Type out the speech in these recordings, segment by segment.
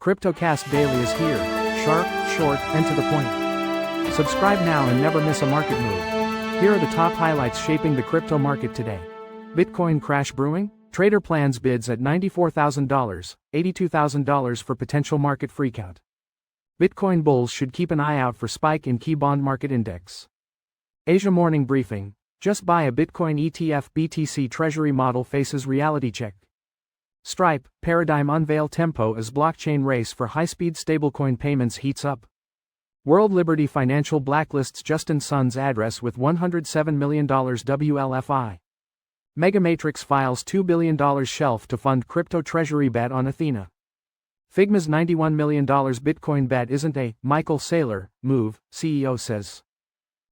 CryptoCast Daily is here, sharp, short, and to the point. Subscribe now and never miss a market move. Here are the top highlights shaping the crypto market today. Bitcoin crash brewing? Trader plans bids at $94,000, $82,000 for potential market freakout. Bitcoin bulls should keep an eye out for spike in key bond market index. Asia morning briefing. Just buy a Bitcoin ETF. BTC Treasury model faces reality check. Stripe, paradigm unveil. Tempo as blockchain race for high-speed stablecoin payments heats up. World Liberty Financial blacklists Justin Sun's address with $107 million WLFI. Megamatrix files $2 billion shelf to fund crypto treasury bet on Ethena. Figma's $91 million Bitcoin bet isn't a Michael Saylor move, CEO says.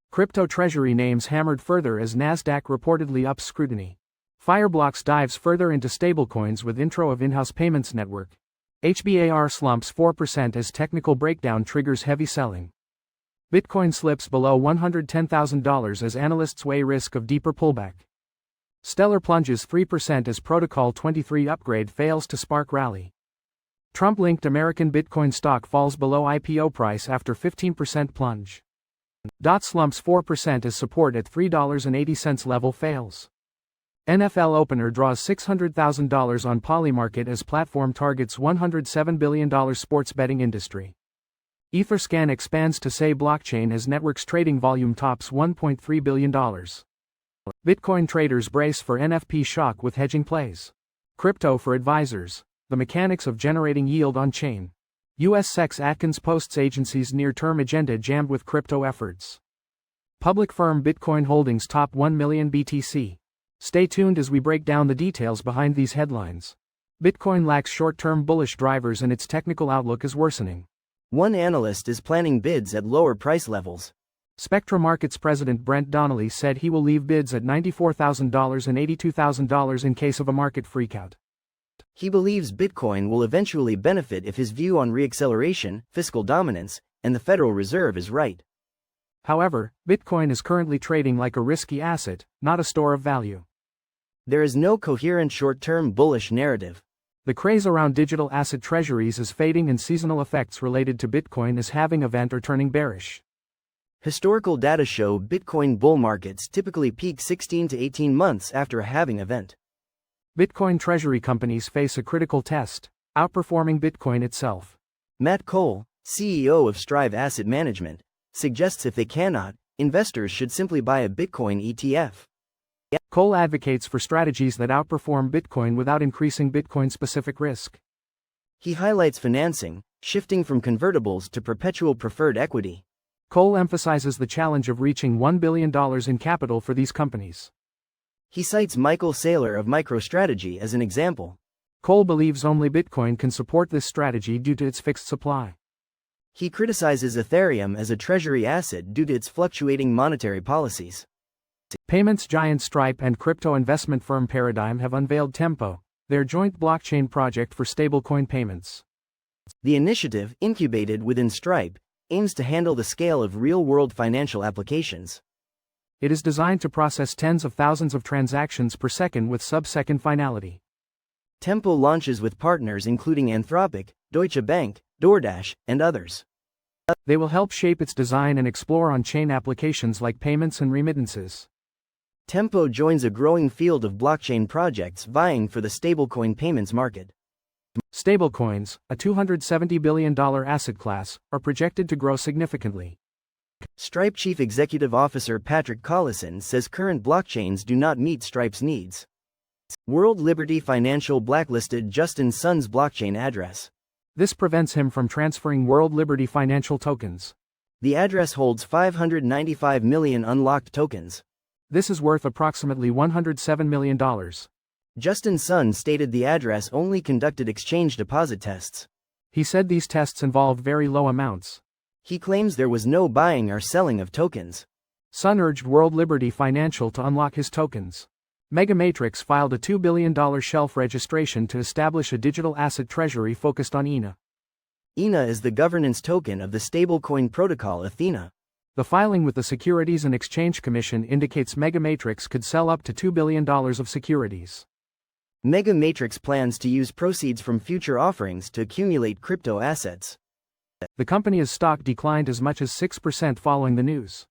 Crypto treasury names hammered further as Nasdaq reportedly ups scrutiny. Fireblocks dives further into stablecoins with intro of in-house payments network. HBAR slumps 4% as technical breakdown triggers heavy selling. Bitcoin slips below $110,000 as analysts weigh risk of deeper pullback. Stellar plunges 3% as Protocol 23 upgrade fails to spark rally. Trump-linked American Bitcoin stock falls below IPO price after 15% plunge. Slumps 4% as support at $3.80 level fails. NFL opener draws $600,000 on Polymarket as platform targets $107 billion sports betting industry. Etherscan expands to say blockchain as network's trading volume tops $1.3 billion. Bitcoin traders brace for NFP shock with hedging plays. Crypto for advisors. The mechanics of generating yield on chain. U.S. Sex Atkins posts agency's near-term agenda jammed with crypto efforts. Public firm Bitcoin holdings top 1 million BTC. Stay tuned as we break down the details behind these headlines. Bitcoin lacks short-term bullish drivers and its technical outlook is worsening. One analyst is planning bids at lower price levels. Spectra Markets President Brent Donnelly said he will leave bids at $94,000 and $82,000 in case of a market freakout. He believes Bitcoin will eventually benefit if his view on reacceleration, fiscal dominance, and the Federal Reserve is right. However, Bitcoin is currently trading like a risky asset, not a store of value. There is no coherent short-term bullish narrative. The craze around digital asset treasuries is fading and seasonal effects related to Bitcoin is having event or turning bearish. Historical data show Bitcoin bull markets typically peak 16 to 18 months after a halving event. Bitcoin treasury companies face a critical test, outperforming Bitcoin itself. Matt Cole, CEO of Strive Asset Management, suggests if they cannot, investors should simply buy a Bitcoin ETF. Cole advocates for strategies that outperform Bitcoin without increasing Bitcoin-specific risk. He highlights financing, shifting from convertibles to perpetual preferred equity. Cole emphasizes the challenge of reaching $1 billion in capital for these companies. He cites Michael Saylor of MicroStrategy as an example. Cole believes only Bitcoin can support this strategy due to its fixed supply. He criticizes Ethereum as a treasury asset due to its fluctuating monetary policies. Payments giant Stripe and crypto investment firm Paradigm have unveiled Tempo, their joint blockchain project for stablecoin payments. The initiative, incubated within Stripe, aims to handle the scale of real-world financial applications. It is designed to process tens of thousands of transactions per second with sub-second finality. Tempo launches with partners including Anthropic, Deutsche Bank, DoorDash, and others. They will help shape its design and explore on-chain applications like payments and remittances. Tempo joins a growing field of blockchain projects vying for the stablecoin payments market. Stablecoins, a $270 billion asset class, are projected to grow significantly. Stripe Chief Executive Officer Patrick Collison says current blockchains do not meet Stripe's needs. World Liberty Financial blacklisted Justin Sun's blockchain address. This prevents him from transferring World Liberty Financial tokens. The address holds 595 million unlocked tokens. This is worth approximately $107 million. Justin Sun stated the address only conducted exchange deposit tests. He said these tests involved very low amounts. He claims there was no buying or selling of tokens. Sun urged World Liberty Financial to unlock his tokens. Megamatrix filed a $2 billion shelf registration to establish a digital asset treasury focused on Ethena. Ethena is the governance token of the stablecoin protocol Ethena. The filing with the Securities and Exchange Commission indicates Megamatrix could sell up to $2 billion of securities. Mega Matrix plans to use proceeds from future offerings to accumulate crypto assets. The company's stock declined as much as 6% following the news.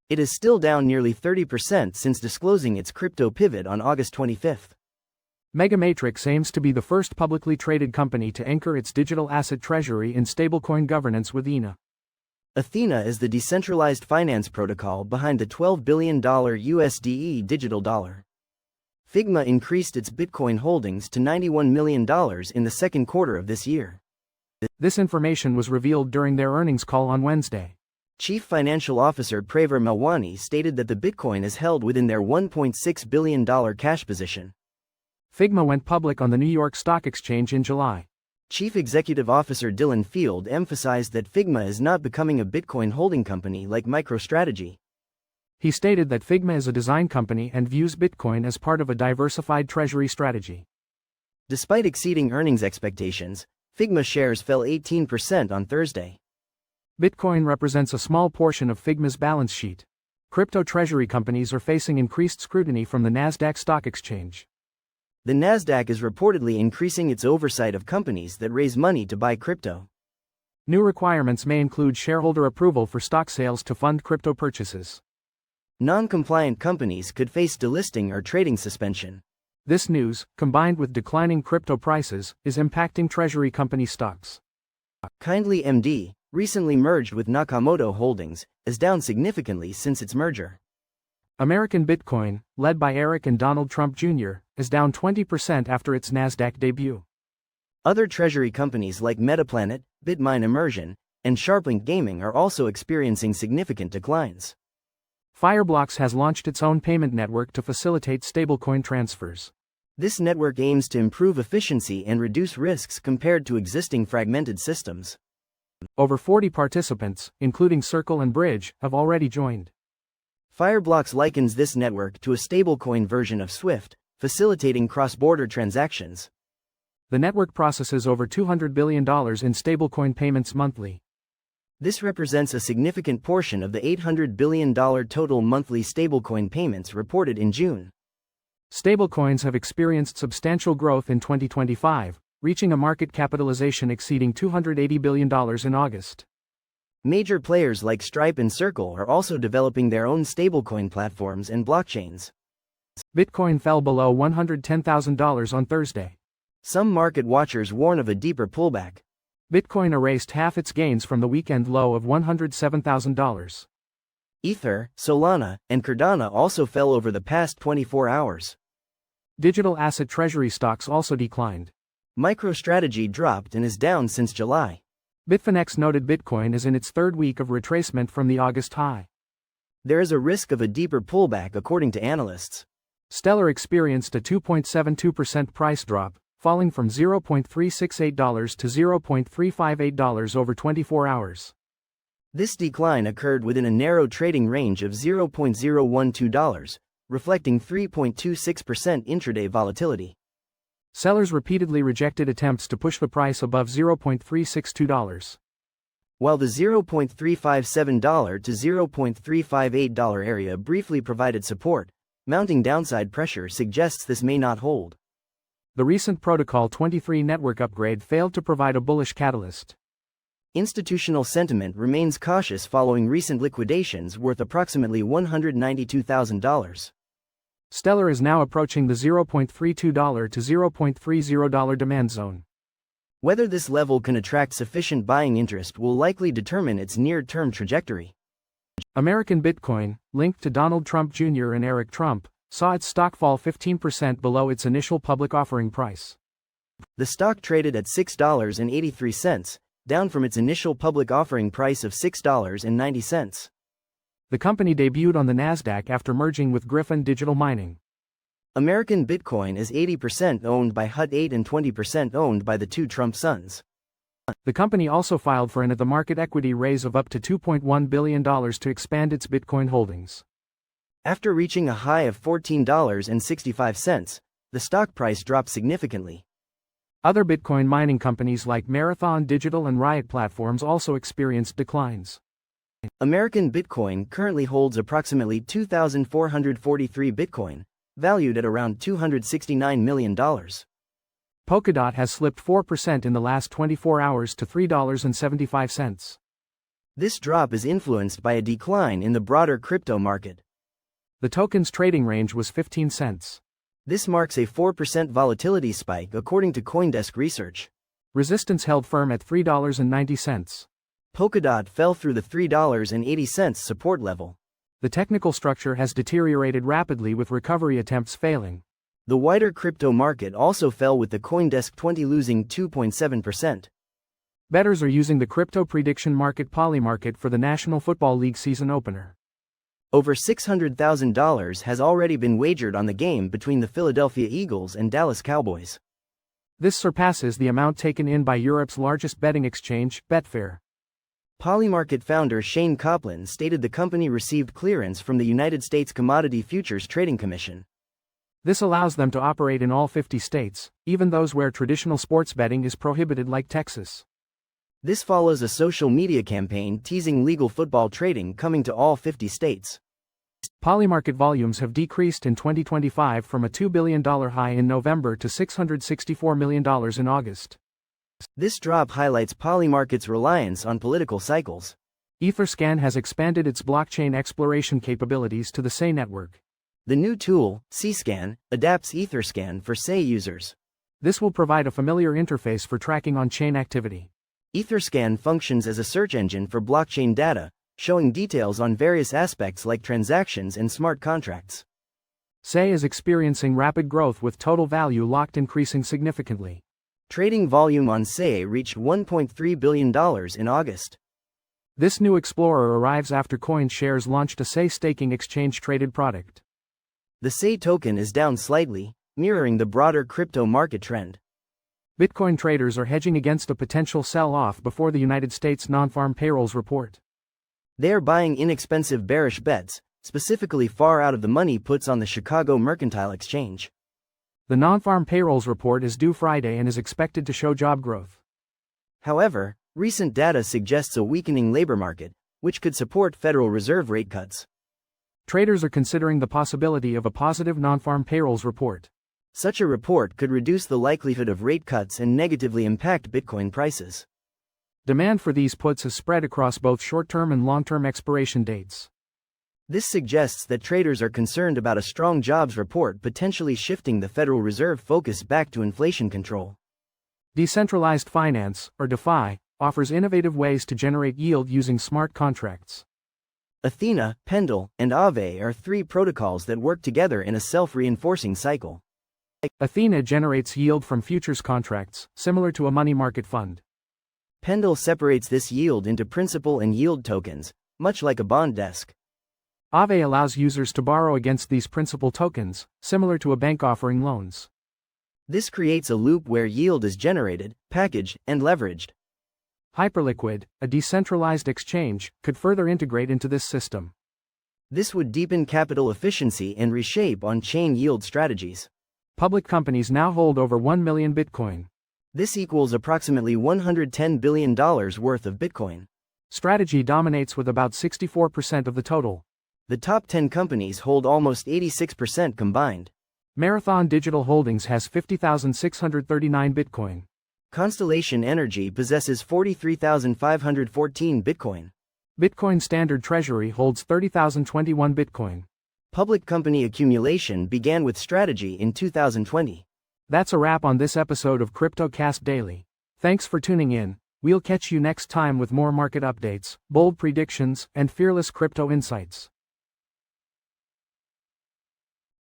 It is still down nearly 30% since disclosing its crypto pivot on August 25. Mega Matrix aims to be the first publicly traded company to anchor its digital asset treasury in stablecoin governance with Ethena. Ethena is the decentralized finance protocol behind the $12 billion USDE digital dollar. Figma increased its Bitcoin holdings to $91 million in the second quarter of this year. This information was revealed during their earnings call on Wednesday. Chief Financial Officer Praver Melwani stated that the Bitcoin is held within their $1.6 billion cash position. Figma went public on the New York Stock Exchange in July. Chief Executive Officer Dylan Field emphasized that Figma is not becoming a Bitcoin holding company like MicroStrategy. He stated that Figma is a design company and views Bitcoin as part of a diversified treasury strategy. Despite exceeding earnings expectations, Figma shares fell 18% on Thursday. Bitcoin represents a small portion of Figma's balance sheet. Crypto treasury companies are facing increased scrutiny from the Nasdaq Stock Exchange. The Nasdaq is reportedly increasing its oversight of companies that raise money to buy crypto. New requirements may include shareholder approval for stock sales to fund crypto purchases. Non-compliant companies could face delisting or trading suspension. This news, combined with declining crypto prices, is impacting treasury company stocks. Kindly MD, recently merged with Nakamoto Holdings, is down significantly since its merger. American Bitcoin, led by Eric and Donald Trump Jr., is down 20% after its Nasdaq debut. Other treasury companies like Metaplanet, Bitmine Immersion, and Sharplink Gaming are also experiencing significant declines. Fireblocks has launched its own payment network to facilitate stablecoin transfers. This network aims to improve efficiency and reduce risks compared to existing fragmented systems. Over 40 participants, including Circle and Bridge, have already joined. Fireblocks likens this network to a stablecoin version of SWIFT, facilitating cross-border transactions. The network processes over $200 billion in stablecoin payments monthly. This represents a significant portion of the $800 billion total monthly stablecoin payments reported in June. Stablecoins have experienced substantial growth in 2025, reaching a market capitalization exceeding $280 billion in August. Major players like Stripe and Circle are also developing their own stablecoin platforms and blockchains. Bitcoin fell below $110,000 on Thursday. Some market watchers warn of a deeper pullback. Bitcoin erased half its gains from the weekend low of $107,000. Ether, Solana, and Cardano also fell over the past 24 hours. Digital asset treasury stocks also declined. MicroStrategy dropped and is down since July. Bitfinex noted Bitcoin is in its third week of retracement from the August high. There is a risk of a deeper pullback according to analysts. Stellar experienced a 2.72% price drop, falling from $0.368 to $0.358 over 24 hours. This decline occurred within a narrow trading range of $0.012, reflecting 3.26% intraday volatility. Sellers repeatedly rejected attempts to push the price above $0.362. While the $0.357 to $0.358 area briefly provided support, mounting downside pressure suggests this may not hold. The recent Protocol 23 network upgrade failed to provide a bullish catalyst. Institutional sentiment remains cautious following recent liquidations worth approximately $192,000. Stellar is now approaching the $0.32 to $0.30 demand zone. Whether this level can attract sufficient buying interest will likely determine its near-term trajectory. American Bitcoin, linked to Donald Trump Jr. and Eric Trump, saw its stock fall 15% below its initial public offering price. The stock traded at $6.83, down from its initial public offering price of $6.90. The company debuted on the Nasdaq after merging with Griffin Digital Mining. American Bitcoin is 80% owned by Hut 8 and 20% owned by the two Trump sons. The company also filed for an at-the-market equity raise of up to $2.1 billion to expand its Bitcoin holdings. After reaching a high of $14.65, the stock price dropped significantly. Other Bitcoin mining companies like Marathon Digital and Riot Platforms also experienced declines. American Bitcoin currently holds approximately 2,443 Bitcoin, valued at around $269 million. Polkadot has slipped 4% in the last 24 hours to $3.75. This drop is influenced by a decline in the broader crypto market. The token's trading range was 15 cents. This marks a 4% volatility spike according to CoinDesk research. Resistance held firm at $3.90. Polkadot fell through the $3.80 support level. The technical structure has deteriorated rapidly with recovery attempts failing. The wider crypto market also fell with the CoinDesk 20 losing 2.7%. Bettors are using the crypto prediction market Polymarket for the National Football League season opener. Over $600,000 has already been wagered on the game between the Philadelphia Eagles and Dallas Cowboys. This surpasses the amount taken in by Europe's largest betting exchange, Betfair. Polymarket founder Shane Copland stated the company received clearance from the United States Commodity Futures Trading Commission. This allows them to operate in all 50 states, even those where traditional sports betting is prohibited like Texas. This follows a social media campaign teasing legal football trading coming to all 50 states. Polymarket volumes have decreased in 2025 from a $2 billion high in November to $664 million in August. This drop highlights Polymarket's reliance on political cycles. Etherscan has expanded its blockchain exploration capabilities to the Say network. The new tool, Cscan, adapts Etherscan for Say users. This will provide a familiar interface for tracking on-chain activity. Etherscan functions as a search engine for blockchain data, showing details on various aspects like transactions and smart contracts. Say is experiencing rapid growth with total value locked increasing significantly. Trading volume on Say reached $1.3 billion in August. This new explorer arrives after CoinShares launched a Say staking exchange-traded product. The Say token is down slightly, mirroring the broader crypto market trend. Bitcoin traders are hedging against a potential sell-off before the United States non-farm payrolls report. They are buying inexpensive bearish bets, specifically far out of the money puts on the Chicago Mercantile Exchange. The non-farm payrolls report is due Friday and is expected to show job growth. However, recent data suggests a weakening labor market, which could support Federal Reserve rate cuts. Traders are considering the possibility of a positive non-farm payrolls report. Such a report could reduce the likelihood of rate cuts and negatively impact Bitcoin prices. Demand for these puts is spread across both short-term and long-term expiration dates. This suggests that traders are concerned about a strong jobs report potentially shifting the Federal Reserve focus back to inflation control. Decentralized finance, or DeFi, offers innovative ways to generate yield using smart contracts. Ethena, Pendle, and Unveil are three protocols that work together in a self-reinforcing cycle. Ethena generates yield from futures contracts, similar to a money market fund. Pendle separates this yield into principal and yield tokens, much like a bond desk. Unveil allows users to borrow against these principal tokens, similar to a bank offering loans. This creates a loop where yield is generated, packaged, and leveraged. Hyperliquid, a decentralized exchange, could further integrate into this system. This would deepen capital efficiency and reshape on-chain yield strategies. Public companies now hold over 1 million Bitcoin. This equals approximately $110 billion worth of Bitcoin. Strategy dominates with about 64% of the total. The top 10 companies hold almost 86% combined. Marathon Digital Holdings has 50,639 Bitcoin. Constellation Energy possesses 43,514 Bitcoin. Bitcoin Standard Treasury holds 30,021 Bitcoin. Public company accumulation began with Strategy in 2020. That's a wrap on this episode of CryptoCast Daily. Thanks for tuning in. We'll catch you next time with more market updates, bold predictions, and fearless crypto insights.